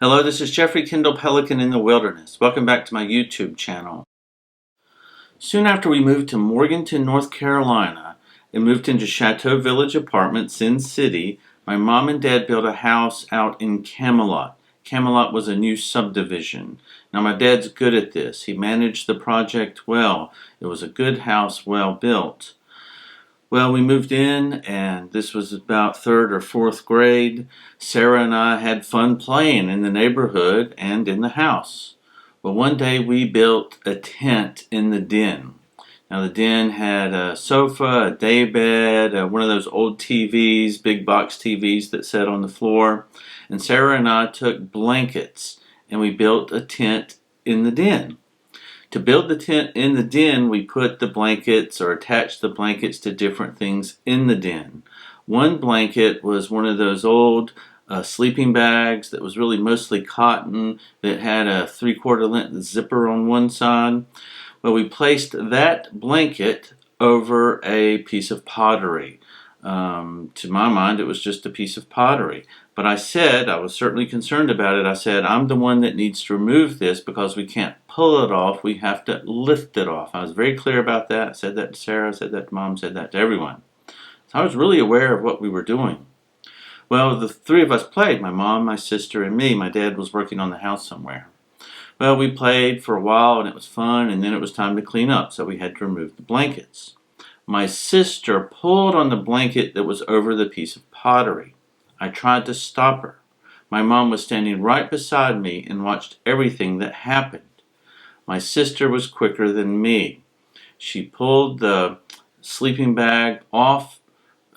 Hello, this is Jeffrey Kendall Pelican in the Wilderness. Welcome back to my YouTube channel. Soon after we moved to Morganton, North Carolina, and moved into Chateau Village Apartments, Sin City, my mom and dad built a house out in Camelot. Camelot was a new subdivision. Now my dad's good at this. He managed the project well. It was a good house, well built. Well, we moved in, and this was about third or fourth grade. Sarah and I had fun playing in the neighborhood and in the house. Well, one day we built a tent in the den. Now, the den had a sofa, a daybed, one of those old TVs, big box TVs that sat on the floor. And Sarah and I took blankets, and we built a tent in the den. To build the tent in the den, we put the blankets or attached the blankets to different things in the den. One blanket was one of those old sleeping bags that was really mostly cotton that had a 3/4 length zipper on one side. Well, we placed that blanket over a piece of pottery. To my mind, it was just a piece of pottery. But I was certainly concerned about it. I said, I'm the one that needs to remove this because we can't pull it off. We have to lift it off. I was very clear about that. I said that to Sarah, I said that to Mom, said that to everyone. So I was really aware of what we were doing. Well, the three of us played, my mom, my sister, and me. My dad was working on the house somewhere. Well, we played for a while, and it was fun, and then it was time to clean up, so we had to remove the blankets. My sister pulled on the blanket that was over the piece of pottery. I tried to stop her. My mom was standing right beside me and watched everything that happened. My sister was quicker than me. She pulled the sleeping bag off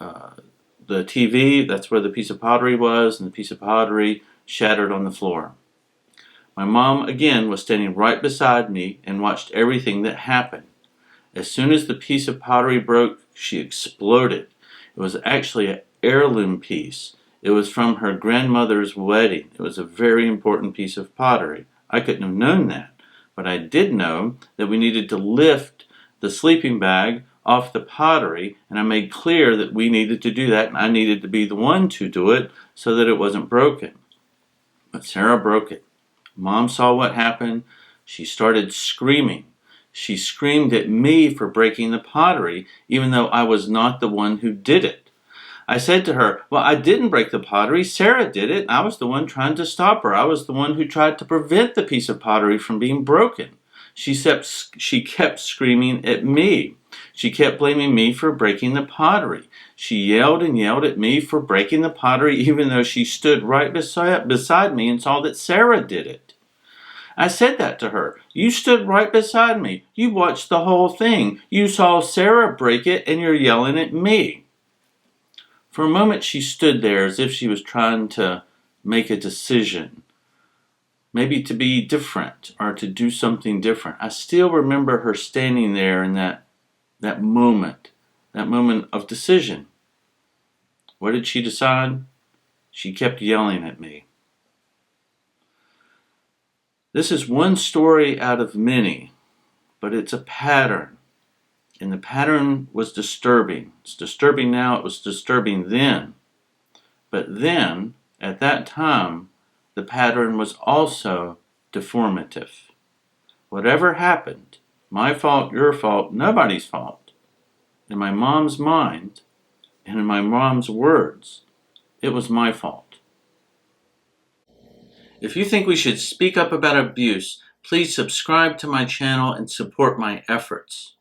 the TV. That's where the piece of pottery was, and the piece of pottery shattered on the floor. My mom, again, was standing right beside me and watched everything that happened. As soon as the piece of pottery broke, she exploded. It was actually an heirloom piece. It was from her grandmother's wedding. It was a very important piece of pottery. I couldn't have known that, but I did know that we needed to lift the sleeping bag off the pottery, and I made clear that we needed to do that, and I needed to be the one to do it so that it wasn't broken. But Sarah broke it. Mom saw what happened. She started screaming. She screamed at me for breaking the pottery, even though I was not the one who did it. I said to her, well, I didn't break the pottery. Sarah did it. I was the one trying to stop her. I was the one who tried to prevent the piece of pottery from being broken. She kept screaming at me. She kept blaming me for breaking the pottery. She yelled and yelled at me for breaking the pottery, even though she stood right beside me and saw that Sarah did it. I said that to her. You stood right beside me. You watched the whole thing. You saw Sarah break it, and you're yelling at me. For a moment, she stood there as if she was trying to make a decision, maybe to be different or to do something different. I still remember her standing there in that moment of decision. What did she decide? She kept yelling at me. This is one story out of many, but it's a pattern. And the pattern was disturbing. It's disturbing now, it was disturbing then. But then, at that time, the pattern was also deformative. Whatever happened, my fault, your fault, nobody's fault. In my mom's mind, and in my mom's words, it was my fault. If you think we should speak up about abuse, please subscribe to my channel and support my efforts.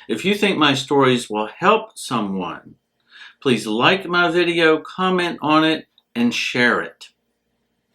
If you think my stories will help someone, please like my video, comment on it, and share it.